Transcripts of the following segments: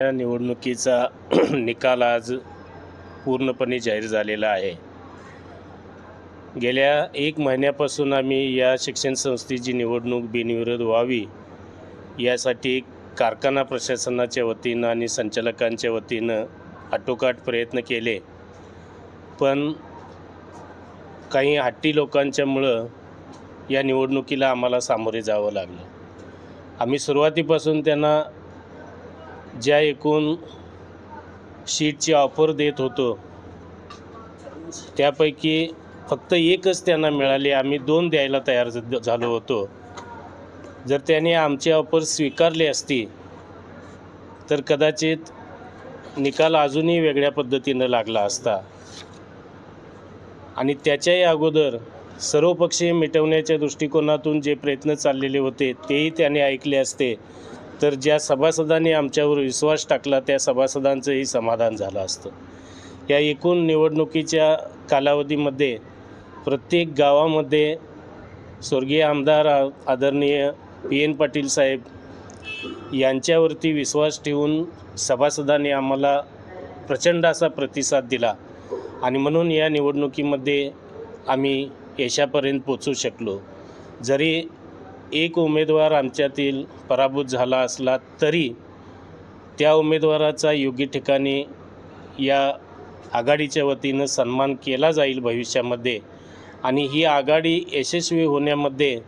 या निवडणुकीचा निकाल आज पूर्णपणे जाहीर झालेला आहे. गेल्या 1 महिन्यापासून आम्ही या शिक्षण संस्थेची निवडणूक बिनविरोध व्हावी यासाठी कारखाना प्रशासनाच्या वतीनं आणि संचालकांच्या वतीनं आटोकाट प्रयत्न केले. पण काही हट्टी लोकांच्यामुळं या निवडणुकीला आम्हाला सामोरे जावं लागलं. आम्ही सुरुवातीपासून त्यांना ज्या एकूण शीटची ऑफर देत होतो त्यापैकी फक्त एकच त्यांना मिळाली. आम्ही 2 द्यायला तयार झालो होतो. जर त्याने आमची ऑफर स्वीकारली असती तर कदाचित निकाल अजूनही वेगळ्या पद्धतीनं लागला असता. आणि त्याच्याही अगोदर सर्वपक्षीय मिटवण्याच्या दृष्टिकोनातून जे प्रयत्न चाललेले होते तेही त्याने ऐकले असते तर ज्या सभासदांनी आमच्यावर विश्वास टाकला त्या सभासदांचंही समाधान झालं असतं. या एकूण निवडणुकीच्या कालावधीमध्ये प्रत्येक गावामध्ये स्वर्गीय आमदार आदरणीय PN पाटील साहेब यांच्यावरती विश्वास ठेवून सभासदांनी आम्हाला प्रचंड असा प्रतिसाद दिला आणि म्हणून या निवडणुकीमध्ये आम्ही यशापर्यंत पोचू शकलो. जरी एक उमेदवार आमच्यातील पराभूत झाला असला तरी त्या उमेदवाराचा योग्य ठिकाणी या आघाडीच्या वतीनं सन्मान केला जाईल भविष्यामध्ये. आणि ही आघाडी यशस्वी होण्यामध्ये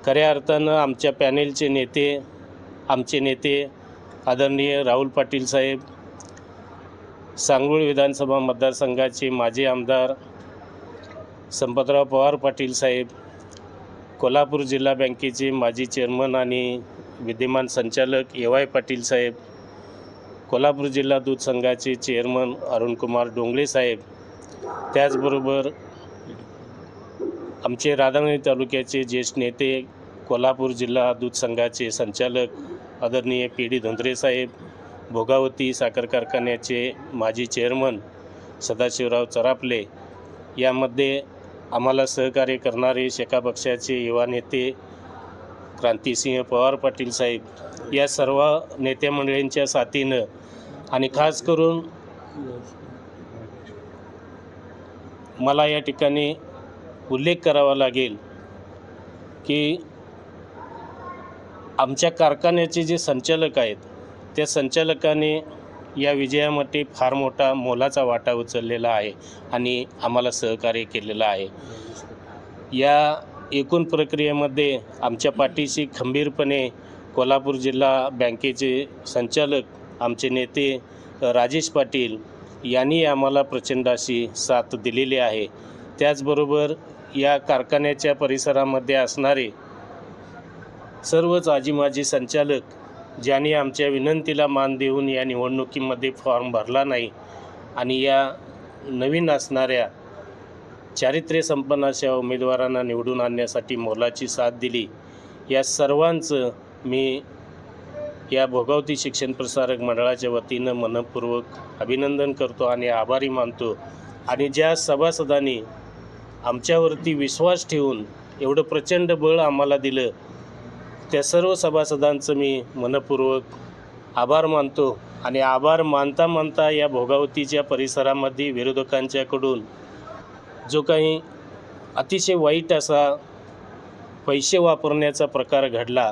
खऱ्या अर्थानं आमच्या पॅनेलचे नेते, आमचे नेते आदरणीय राहुल पाटील साहेब, सांगरूळ विधानसभा मतदारसंघाचे माजी आमदार संपतराव पवार पाटील साहेब, कोल्हापूर जिल्हा बँकेचे माजी चेअरमन आणि विद्यमान संचालक AY पाटील साहेब, कोल्हापूर जिल्हा दूध संघाचे चेअरमन अरुणकुमार डोंगळे साहेब, त्याचबरोबर आमचे राधानगरी तालुक्याचे ज्येष्ठ नेते कोल्हापूर जिल्हा दूध संघाचे संचालक आदरणीय PD धोंद्रे साहेब, भोगावती साखर कारखान्याचे माजी चेअरमन सदाशिवराव चरापले, यामध्ये आम्हाला सहकार्य करणारे शेका पक्षाचे युवा नेते क्रांतिसिंह पवार पाटील साहेब, या सर्व नेते मंडळींच्या साथीनं आणि खास करून मला या ठिकाणी उल्लेख करावा लागेल की आमच्या कारखान्याचे जे संचालक आहेत त्या संचालकाने या विजयामध्ये फार मोठा मोलाचा वाटा उचललेला आहे आणि आम्हाला सहकार्य केलेलं आहे. या एकूण प्रक्रियेमध्ये आमच्या पाठीशी खंबीरपणे कोल्हापूर जिल्हा बँकेचे संचालक आमचे नेते राजेश पाटील यांनी आम्हाला प्रचंड अशी साथ दिलेली आहे. त्याचबरोबर या कारखान्याच्या परिसरामध्ये असणारे सर्वच आजी-माजी संचालक ज्यांनी आमच्या विनंतीला मान देऊन या निवडणुकीमध्ये फॉर्म भरला नाही आणि या नवीन असणाऱ्या चारित्र्य संपन्न अशा उमेदवारांना निवडून आणण्यासाठी मोलाची साथ दिली, या सर्वांचं मी या भोगावती शिक्षण प्रसारक मंडळाच्या वतीनं मनःपूर्वक अभिनंदन करतो आणि आभारी मानतो. आणि ज्या सभासदांनी आमच्यावरती विश्वास ठेवून एवढं प्रचंड बळ आम्हाला दिलं त्या सर्व सभासदांचं मी मनःपूर्वक आभार मानतो. आणि आभार मानता मानता या भोगावतीच्या परिसरामध्ये विरोधकांच्याकडून जो काही अतिशय वाईट असा पैसे वापरण्याचा प्रकार घडला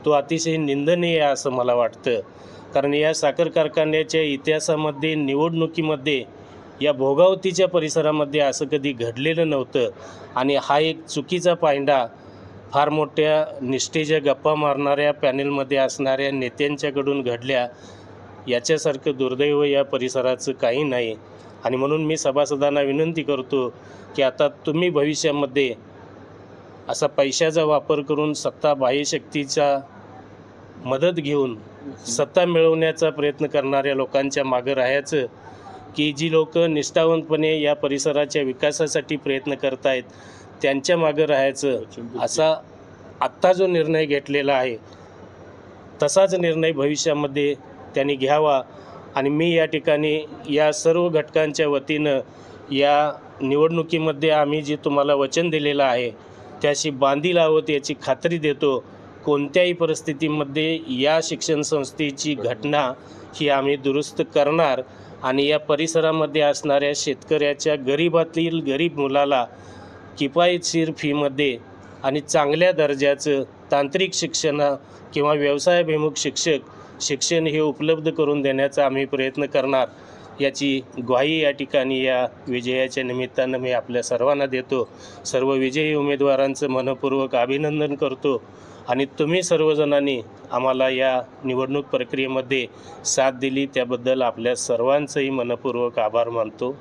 तो अतिशय निंदनीय आहे असं मला वाटतं. कारण या साखर कारखान्याच्या इतिहासामध्ये निवडणुकीमध्ये या भोगावतीच्या परिसरामध्ये असं कधी घडलेलं नव्हतं. आणि हा एक चुकीचा पायंडा फार मोठ्या निष्ठेच्या गप्पा मारणाऱ्या पॅनेलमध्ये असणाऱ्या नेत्यांच्याकडून घडल्या, याच्यासारखं दुर्दैव या परिसराचं काही नाही. आणि म्हणून मी सभासदांना विनंती करतो की आता तुम्ही भविष्यामध्ये असा पैशाचा वापर करून सत्ता बाह्यशक्तीचा मदत घेऊन सत्ता मिळवण्याचा प्रयत्न करणाऱ्या लोकांच्या मागं राहायचं, की जी लोक निष्ठावंतपणे या परिसराच्या विकासासाठी प्रयत्न करत आहेत त्यांच्या मागं राहायचं. असा आत्ता जो निर्णय घेतलेला आहे तसाच निर्णय भविष्यामध्ये त्यांनी घ्यावा. आणि मी या ठिकाणी या सर्व घटकांच्या वतीनं या निवडणुकीमध्ये आम्ही जे तुम्हाला वचन दिलेलं आहे त्याशी बांधील आहोत याची खात्री देतो. कोणत्याही परिस्थितीमध्ये या शिक्षण संस्थेची घटना ही आम्ही दुरुस्त करणार आणि या परिसरामध्ये असणाऱ्या शेतकऱ्याच्या गरीबातील गरीब मुलाला किफायतशीर फीमध्ये आणि चांगल्या दर्जाचं तांत्रिक शिक्षण किंवा व्यवसायाभिमुख शिक्षण हे उपलब्ध करून देण्याचा आम्ही प्रयत्न करणार याची ग्वाही या ठिकाणी या विजयाच्या निमित्तानं मी आपल्या सर्वांना देतो. सर्व विजयी उमेदवारांचं मनपूर्वक अभिनंदन करतो आणि तुम्ही सर्वजणांनी आम्हाला या निवडणूक प्रक्रियेमध्ये साथ दिली त्याबद्दल आपल्या सर्वांचंही मनपूर्वक आभार मानतो.